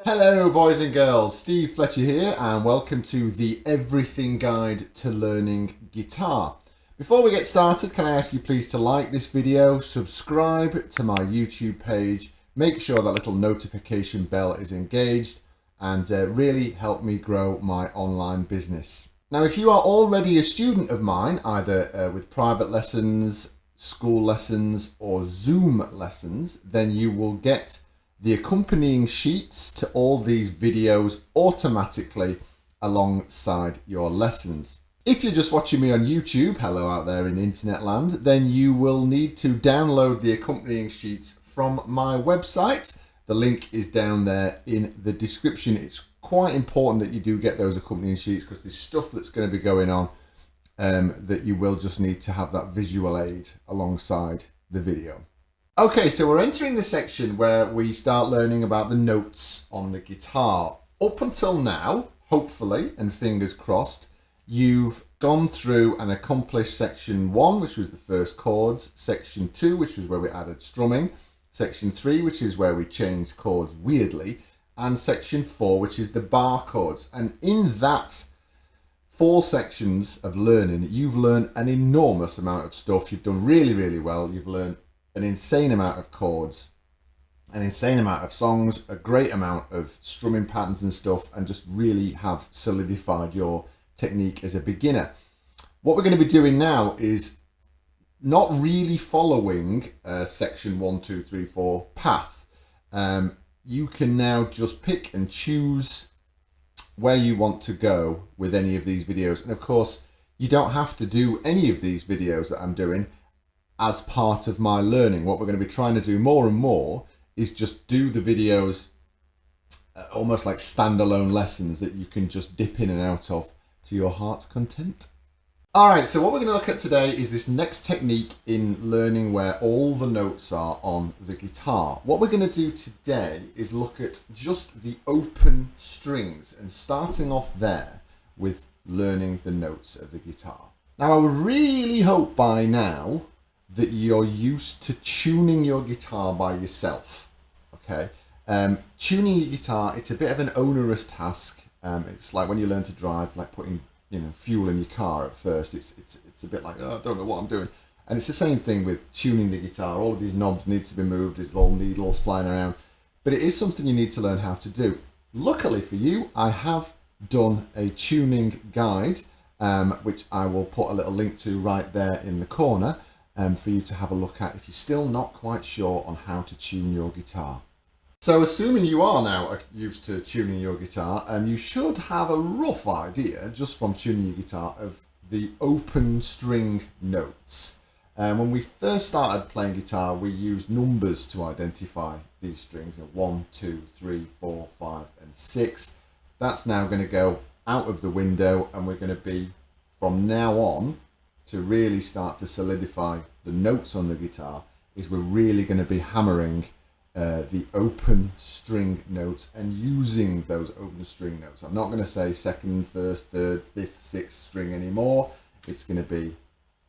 Hello boys and girls, Steve Fletcher here and welcome to the Everything Guide to Learning Guitar. Before we get started, can I ask you please to like this video, subscribe to my YouTube page, make sure that little notification bell is engaged and really help me grow my online business. Now if you are already a student of mine, either with private lessons, school lessons or Zoom lessons, then you will get the accompanying sheets to all these videos automatically alongside your lessons. If you're just watching me on YouTube, hello out there in internet land, then you will need to download the accompanying sheets from my website. The link is down there in the description. It's quite important that you do get those accompanying sheets because there's stuff that's going to be going on that you will just need to have that visual aid alongside the video. Okay, so we're entering the section where we start learning about the notes on the guitar. Up until now, hopefully, and fingers crossed, you've gone through and accomplished section 1, which was the first chords, section 2, which was where we added strumming, section 3, which is where we changed chords weirdly, and section 4, which is the bar chords. And in that 4 sections of learning, you've learned an enormous amount of stuff. You've done really, really well. You've learned an insane amount of chords, an insane amount of songs, a great amount of strumming patterns and stuff, and just really have solidified your technique as a beginner. What we're going to be doing now is not really following section 1, 2, 3, 4 path. You can now just pick and choose where you want to go with any of these videos. And of course, you don't have to do any of these videos that I'm doing as part of my learning. What we're going to be trying to do more and more is just do the videos almost like standalone lessons that you can just dip in and out of to your heart's content. All right, so what we're going to look at today is this next technique in learning where all the notes are on the guitar. What we're going to do today is look at just the open strings and starting off there with learning the notes of the guitar. Now, I would really hope by now that you're used to tuning your guitar by yourself, okay? Tuning your guitar, it's a bit of an onerous task. It's like when you learn to drive, like putting fuel in your car at first. It's a bit like, oh, I don't know what I'm doing. And it's the same thing with tuning the guitar. All of these knobs need to be moved, there's little needles flying around. But it is something you need to learn how to do. Luckily for you, I have done a tuning guide, which I will put a little link to right there in the corner, for you to have a look at if you're still not quite sure on how to tune your guitar. So assuming you are now used to tuning your guitar, you should have a rough idea just from tuning your guitar of the open string notes. When we first started playing guitar, we used numbers to identify these strings, 1, 2, 3, 4, 5 and 6. That's now going to go out of the window, and we're going to be, from now on, to really start to solidify the notes on the guitar, is we're really going to be hammering the open string notes and using those open string notes. I'm not going to say second, first, third, fifth, sixth string anymore. It's going to be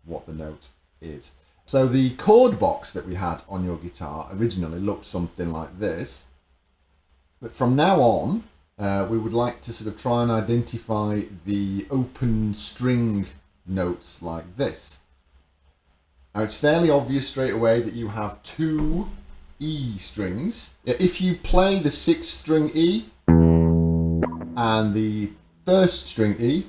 what the note is. So the chord box that we had on your guitar originally looked something like this. But from now on, we would like to sort of try and identify the open string notes like this. Now it's fairly obvious straight away that you have 2 E strings. If you play the 6th string E and the 1st string E,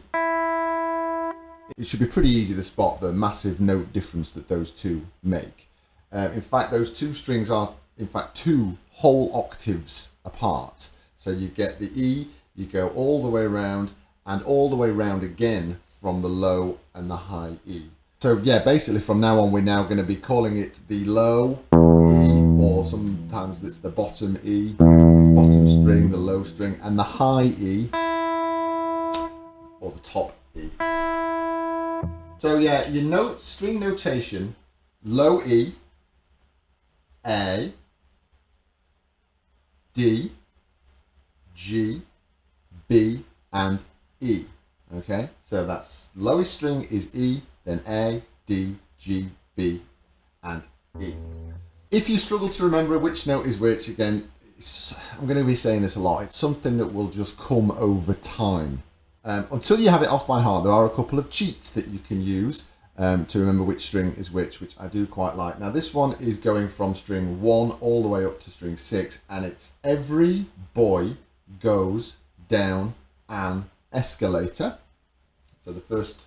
it should be pretty easy to spot the massive note difference that those two make. In fact, those 2 strings are in fact 2 whole octaves apart. So you get the E, you go all the way around and all the way around again from the low and the high E. So yeah, basically from now on, we're now going to be calling it the low E, or sometimes it's the bottom E, bottom string, the low string, and the high E, or the top E. So yeah, your string notation, low E, A, D, G, B, and E. Okay, so that's lowest string is E, then A, D, G, B, and E. If you struggle to remember which note is which, again, I'm going to be saying this a lot, it's something that will just come over time. Until you have it off by heart, there are a couple of cheats that you can use to remember which string is which I do quite like. Now this one is going from string 1 all the way up to string 6, and it's every boy goes down an escalator. So the first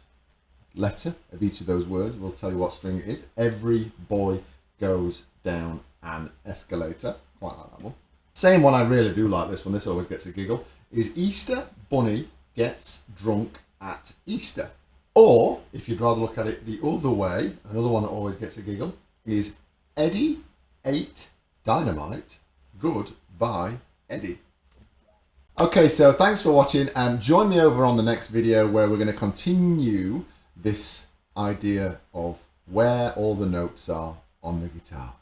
letter of each of those words will tell you what string it is. Every boy goes down an escalator. Quite like that one. Same one, I really do like this one, this always gets a giggle, is Easter Bunny gets drunk at Easter. Or, if you'd rather look at it the other way, another one that always gets a giggle, is Eddie ate dynamite, goodbye Eddie. Okay, so thanks for watching, and join me over on the next video where we're going to continue this idea of where all the notes are on the guitar.